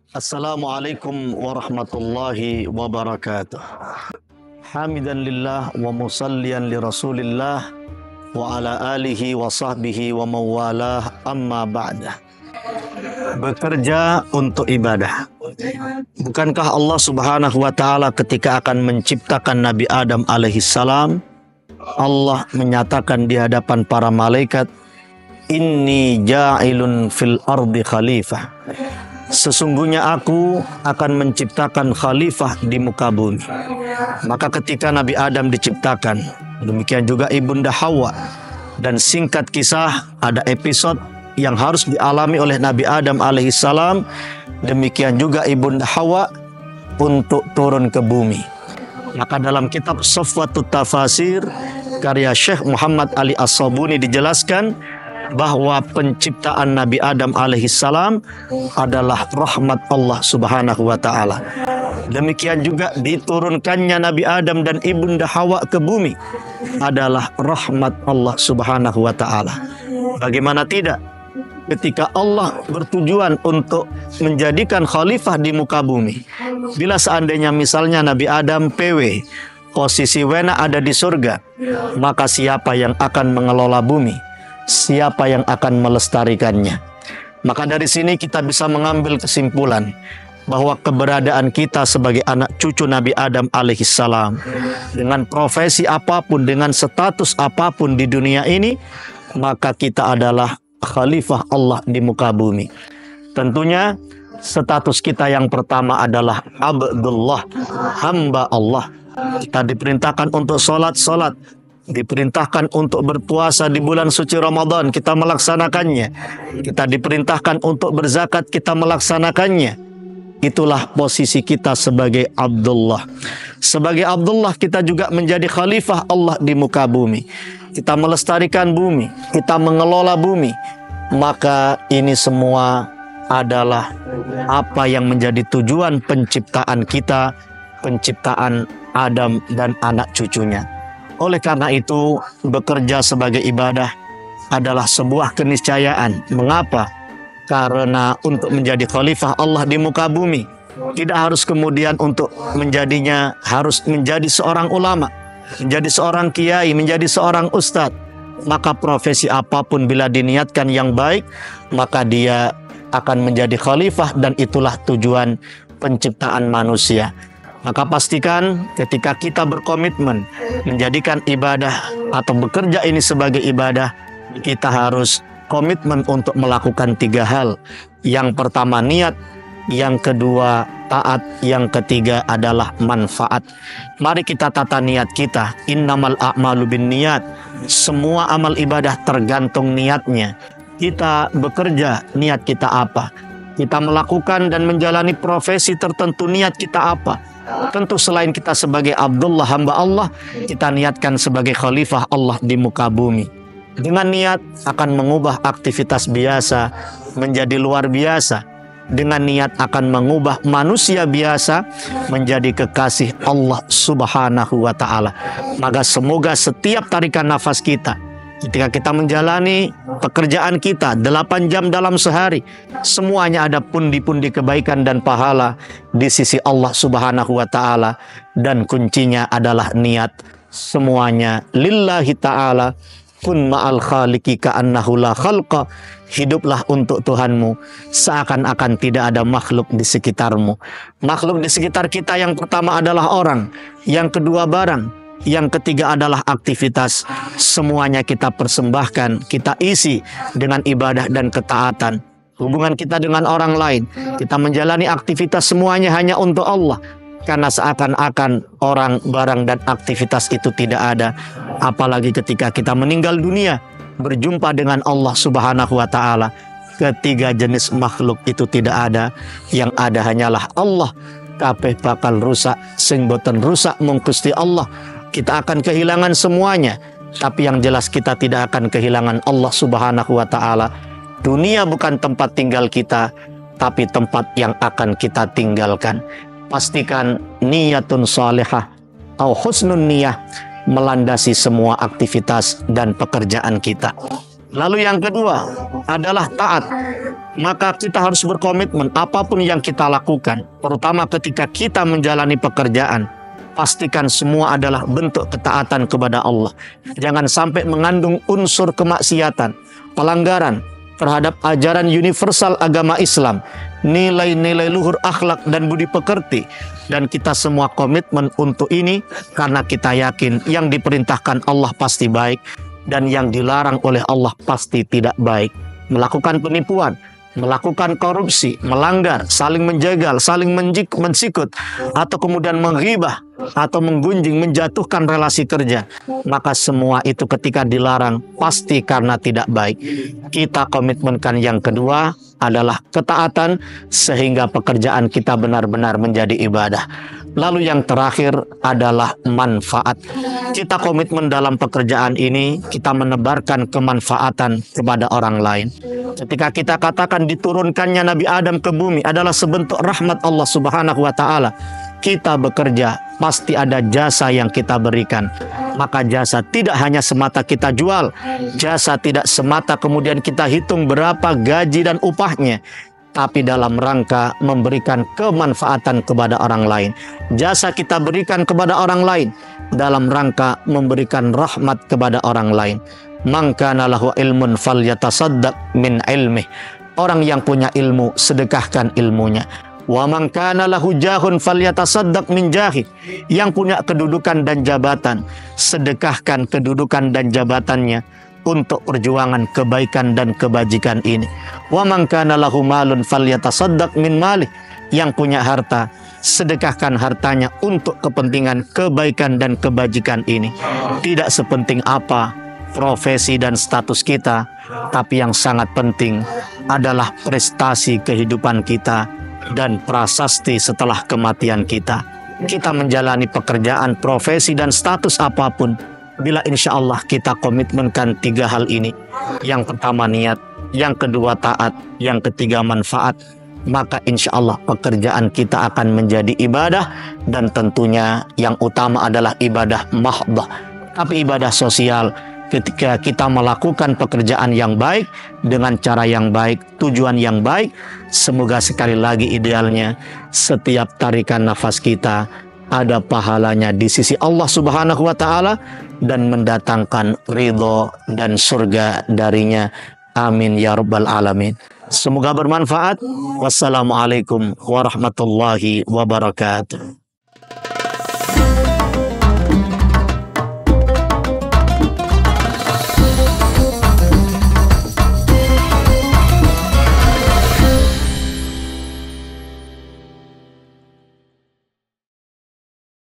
Assalamualaikum warahmatullahi wabarakatuh. Hamidan lillah wa musallian li rasulillah wa ala alihi wa sahbihi wa mawalah, amma ba'dah. Bekerja untuk ibadah. Bukankah Allah subhanahu wa ta'ala ketika akan menciptakan Nabi Adam alaihissalam, Allah menyatakan di hadapan para malaikat, inni ja'ilun fil ardi khalifah. Sesungguhnya aku akan menciptakan khalifah di muka bumi. Maka ketika Nabi Adam diciptakan, demikian juga Ibunda Hawa. Dan singkat kisah, ada episode yang harus dialami oleh Nabi Adam alaihissalam. Demikian juga Ibunda Hawa untuk turun ke bumi. Maka dalam kitab Safwatut Tafasir karya Syekh Muhammad Ali As-Sabuni dijelaskan bahwa penciptaan Nabi Adam alaihissalam adalah rahmat Allah subhanahu wa ta'ala. Demikian juga diturunkannya Nabi Adam dan Ibunda Hawa ke bumi adalah rahmat Allah subhanahu wa ta'ala. Bagaimana tidak? Ketika Allah bertujuan untuk menjadikan khalifah di muka bumi, bila seandainya misalnya Nabi Adam PW, posisi wena ada di surga, maka siapa yang akan mengelola bumi? Siapa yang akan melestarikannya? Maka dari sini kita bisa mengambil kesimpulan bahwa keberadaan kita sebagai anak cucu Nabi Adam alaihissalam, dengan profesi apapun, dengan status apapun di dunia ini, maka kita adalah khalifah Allah di muka bumi. Tentunya status kita yang pertama adalah Abdullah, hamba Allah. Kita diperintahkan untuk sholat, diperintahkan untuk berpuasa di bulan suci Ramadan, kita melaksanakannya. Kita diperintahkan untuk berzakat, kita melaksanakannya. Itulah posisi kita sebagai Abdullah. Sebagai Abdullah kita juga menjadi khalifah Allah di muka bumi. Kita melestarikan bumi, kita mengelola bumi. Maka ini semua adalah apa yang menjadi tujuan penciptaan kita, penciptaan Adam dan anak cucunya. Oleh karena itu, bekerja sebagai ibadah adalah sebuah keniscayaan. Mengapa? Karena untuk menjadi khalifah Allah di muka bumi, tidak harus kemudian untuk menjadinya harus menjadi seorang ulama, menjadi seorang kiai, menjadi seorang ustadz. Maka profesi apapun bila diniatkan yang baik, maka dia akan menjadi khalifah, dan itulah tujuan penciptaan manusia. Maka pastikan ketika kita berkomitmen menjadikan ibadah atau bekerja ini sebagai ibadah, kita harus komitmen untuk melakukan 3 hal. Yang pertama niat, yang kedua taat, yang ketiga adalah manfaat. Mari kita tata niat kita. Innamal a'malu binniyat. Semua amal ibadah tergantung niatnya. Kita bekerja, niat kita apa? Kita melakukan dan menjalani profesi tertentu, niat kita apa? Tentu selain kita sebagai Abdullah, hamba Allah, kita niatkan sebagai khalifah Allah di muka bumi. Dengan niat akan mengubah aktivitas biasa menjadi luar biasa. Dengan niat akan mengubah manusia biasa menjadi kekasih Allah subhanahu wa ta'ala. Maka semoga setiap tarikan nafas kita, ketika kita menjalani pekerjaan kita 8 jam dalam sehari, semuanya ada pundi-pundi kebaikan dan pahala di sisi Allah subhanahu wa ta'ala. Dan kuncinya adalah niat. Semuanya lillahi ta'ala. Kun ma'al khaliqi ka'annahu la khalqa. Hiduplah untuk Tuhanmu seakan-akan tidak ada makhluk di sekitarmu. Makhluk di sekitar kita yang pertama adalah orang, yang kedua barang, yang ketiga adalah aktivitas. Semuanya kita persembahkan, kita isi dengan ibadah dan ketaatan. Hubungan kita dengan orang lain, kita menjalani aktivitas semuanya hanya untuk Allah. Karena seakan-akan orang, barang, dan aktivitas itu tidak ada. Apalagi ketika kita meninggal dunia, berjumpa dengan Allah subhanahu wa ta'ala. Ketiga jenis makhluk itu tidak ada. Yang ada hanyalah Allah. Kabeh bakal rusak, sing boten rusak mung Gusti Allah. Kita akan kehilangan semuanya, tapi yang jelas kita tidak akan kehilangan Allah subhanahu wa ta'ala. Dunia bukan tempat tinggal kita, tapi tempat yang akan kita tinggalkan. Pastikan niyatun salihah atau husnun niyah melandasi semua aktivitas dan pekerjaan kita. Lalu yang kedua adalah taat. Maka kita harus berkomitmen apapun yang kita lakukan, terutama ketika kita menjalani pekerjaan, pastikan semua adalah bentuk ketaatan kepada Allah. Jangan sampai mengandung unsur kemaksiatan, pelanggaran terhadap ajaran universal agama Islam, nilai-nilai luhur akhlak dan budi pekerti. Dan kita semua komitmen untuk ini karena kita yakin yang diperintahkan Allah pasti baik dan yang dilarang oleh Allah pasti tidak baik. Melakukan penipuan, melakukan korupsi, melanggar, saling menjegal, saling mensikut, atau kemudian menghibah atau menggunjing, menjatuhkan relasi kerja, maka semua itu ketika dilarang pasti karena tidak baik. Kita komitmenkan yang kedua adalah ketaatan sehingga pekerjaan kita benar-benar menjadi ibadah. Lalu yang terakhir adalah manfaat. Kita komitmen dalam pekerjaan ini, kita menebarkan kemanfaatan kepada orang lain. Ketika kita katakan diturunkannya Nabi Adam ke bumi adalah sebentuk rahmat Allah Subhanahu wa Ta'ala, kita bekerja pasti ada jasa yang kita berikan. Maka jasa tidak hanya semata kita jual, jasa tidak semata kemudian kita hitung berapa gaji dan upahnya, tapi dalam rangka memberikan kemanfaatan kepada orang lain. Jasa kita berikan kepada orang lain dalam rangka memberikan rahmat kepada orang lain. Man kana lahu ilmun falyatasaddaq min ilmih. Orang yang punya ilmu, sedekahkan ilmunya. Wa man kana lahu jahun falyatasaddaq min jahi. Yang punya kedudukan dan jabatan, sedekahkan kedudukan dan jabatannya untuk perjuangan kebaikan dan kebajikan ini. Wa man kana lahu malun falyatasaddaq min malih. Yang punya harta, sedekahkan hartanya untuk kepentingan kebaikan dan kebajikan ini. Tidak sepenting apa profesi dan status kita, tapi yang sangat penting adalah prestasi kehidupan kita dan prasasti setelah kematian kita. Kita menjalani pekerjaan, profesi, dan status apapun, bila insya Allah kita komitmenkan tiga hal ini. Yang pertama niat, yang kedua taat, yang ketiga manfaat, maka insya Allah pekerjaan kita akan menjadi ibadah. Dan tentunya yang utama adalah ibadah mahdhah. Tapi ibadah sosial, ketika kita melakukan pekerjaan yang baik, dengan cara yang baik, tujuan yang baik, semoga sekali lagi idealnya setiap tarikan nafas kita ada pahalanya di sisi Allah Subhanahu wa Ta'ala dan mendatangkan ridho dan surga darinya. Amin ya rabbal alamin. Semoga bermanfaat. Wassalamualaikum warahmatullahi wabarakatuh.